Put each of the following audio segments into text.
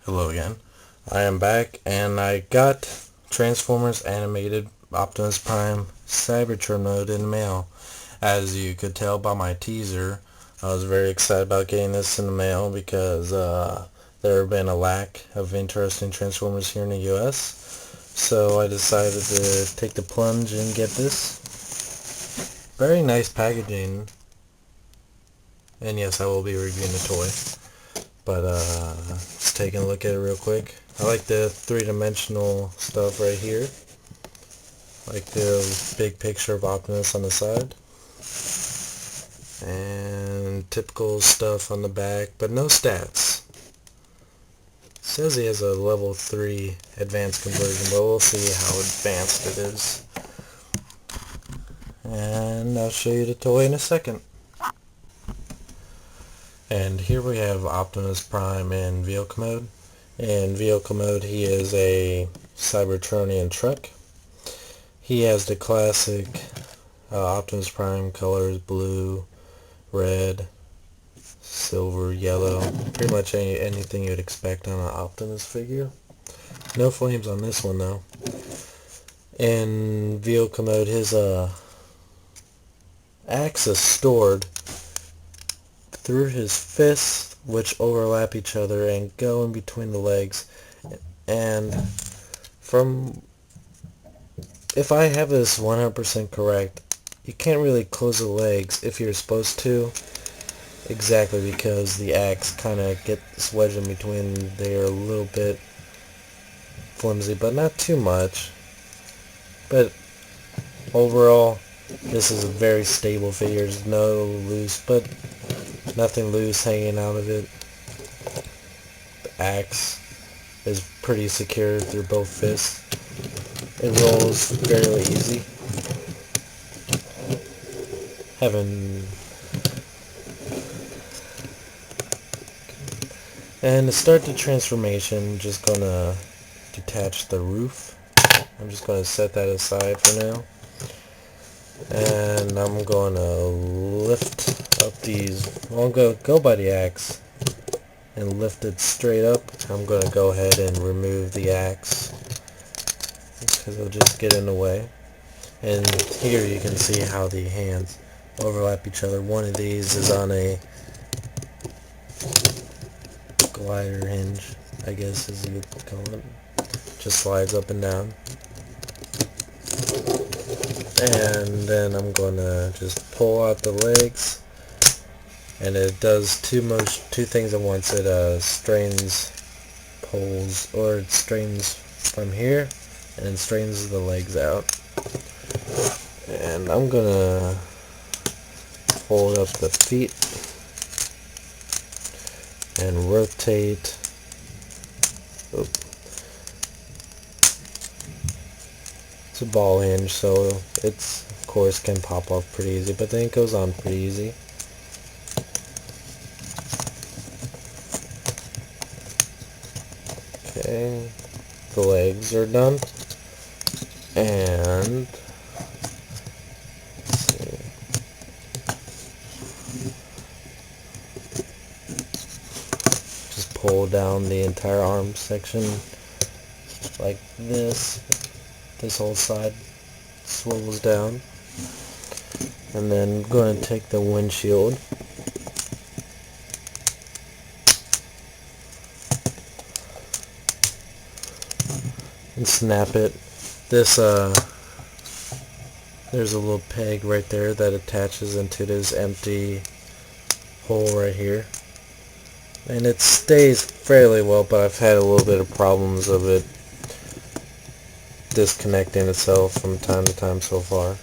Hello again. I am back and I got Transformers Animated Optimus Prime Cybertron mode in the mail. As you could tell by my teaser, I was very excited about getting this in the mail because there have been a lack of interesting Transformers here in the US. So I decided to take the plunge and get this. Very nice packaging. And yes, I will be reviewing the toy. But let's take a look at it real quick. I like the three-dimensional stuff right here. I like the big picture of Optimus on the side. And typical stuff on the back, but no stats. It says he has a level 3 advanced conversion, but we'll see how advanced it is. And I'll show you the toy in a second. And here we have Optimus Prime in vehicle mode. In vehicle mode, he is a Cybertronian truck. He has the classic Optimus Prime colors: blue, red, silver, yellow. Pretty much anything you'd expect on an Optimus figure. No flames on this one though. In vehicle mode, his axe is stored through his fists, which overlap each other and go in between the legs. And if I have this 100% correct, you can't really close the legs if you're supposed to, exactly because the axe kind of gets wedged in between there a little bit flimsy, but not too much. But overall, this is a very stable figure. There's no loose, but nothing loose hanging out of it. The axe is pretty secure through both fists. It rolls fairly easy. And to start the transformation, just gonna detach the roof. I'm just gonna set that aside for now. And I'm going to lift up these. I'll go by the axe and lift it straight up. I'm going to go ahead and remove the axe because it'll just get in the way. And here you can see how the hands overlap each other. One of these is on a glider hinge, I guess as you would call it. Just slides up and down. And then I'm going to just pull out the legs, and it does two things at once. It strains it strains from here and strains the legs out. And I'm going to fold up the feet and rotate. It's a ball hinge, so it's of course can pop off pretty easy, but then it goes on pretty easy. Okay, the legs are done, and let's see. Just pull down the entire arm section like this. This whole side swivels down, and then I'm going to take the windshield and snap it. There's a little peg right there that attaches into this empty hole right here, and it stays fairly well, but I've had a little bit of problems of it disconnecting itself from time to time so far.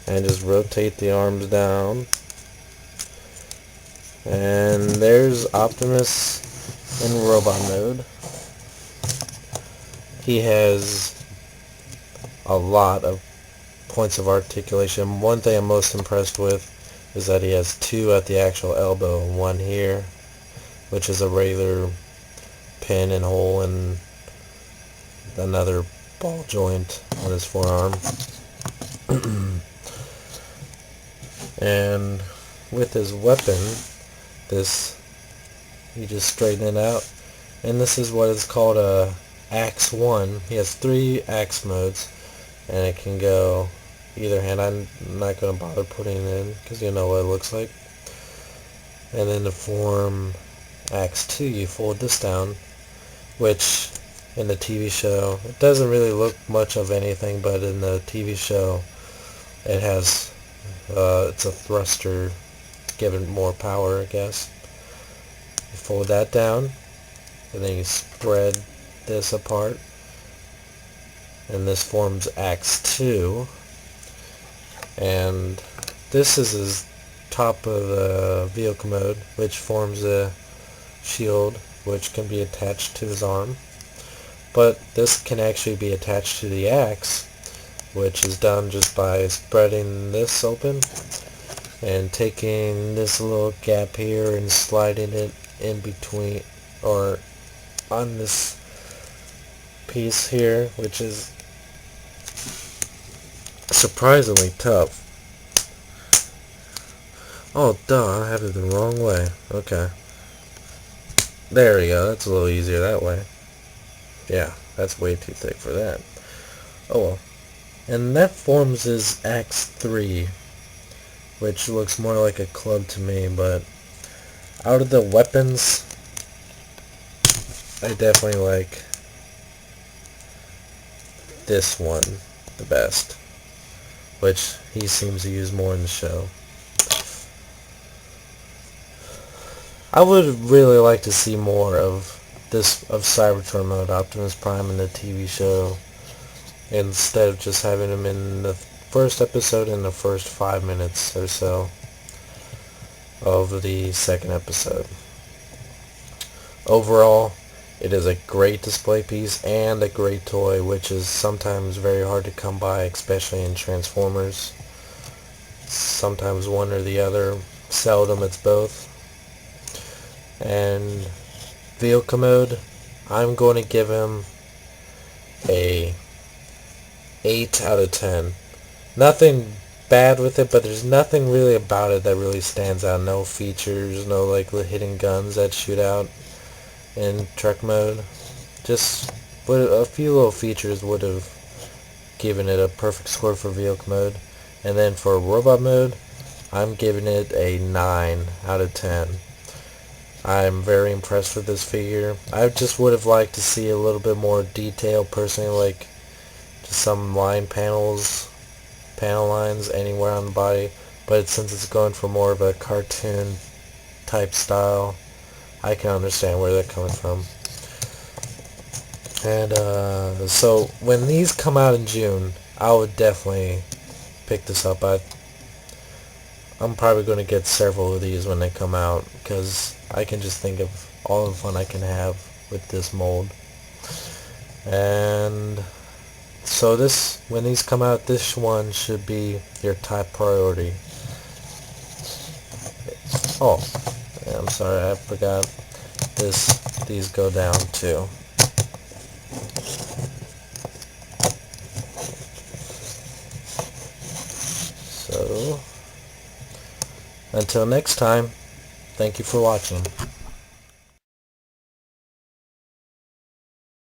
And just rotate the arms down, and there's Optimus in robot mode. He has a lot of points of articulation. One thing I'm most impressed with is that he has two at the actual elbow, one here, which is a regular pin and hole, and another ball joint on his forearm. And with his weapon, this you just straighten it out. And this is what is called a axe 1. He has 3 axe modes, and it can go either hand. I'm not going to bother putting it in because you know what it looks like. And then to form axe 2, you fold this down, which in the TV show, it doesn't really look much of anything, but in the TV show, it has, it's a thruster, giving more power, I guess. You fold that down, and then you spread this apart, and this forms axe 2, and this is his top of the vehicle mode, which forms a shield which can be attached to his arm. But this can actually be attached to the axe, which is done just by spreading this open and taking this little gap here and sliding it in between, or on this piece here, which is surprisingly tough. Oh duh, I have it the wrong way. Okay. There we go, that's a little easier that way. Yeah, that's way too thick for that. Oh well. And that forms his axe 3, which looks more like a club to me, but out of the weapons, I definitely like this one the best, which he seems to use more in the show. I would really like to see more of Cybertron mode, Optimus Prime, in the TV show, instead of just having him in the first episode and the first 5 minutes or so of the second episode. Overall, it is a great display piece and a great toy, which is sometimes very hard to come by, especially in Transformers. Sometimes one or the other, seldom it's both. And vehicle mode, I'm going to give him a 8 out of 10. Nothing bad with it, but there's nothing really about it that really stands out. No features, no like hidden guns that shoot out in truck mode. Just a few little features would have given it a perfect score for vehicle mode. And then for robot mode, I'm giving it a 9 out of 10. I'm very impressed with this figure. I just would have liked to see a little bit more detail personally, like just some panel lines anywhere on the body, but since it's going for more of a cartoon type style, I can understand where they're coming from. And so when these come out in June, I would definitely pick this up. I'm probably going to get several of these when they come out, because I can just think of all the fun I can have with this mold. And so when these come out, this one should be your top priority. Oh, yeah, I'm sorry, I forgot these go down too. So until next time, thank you for watching.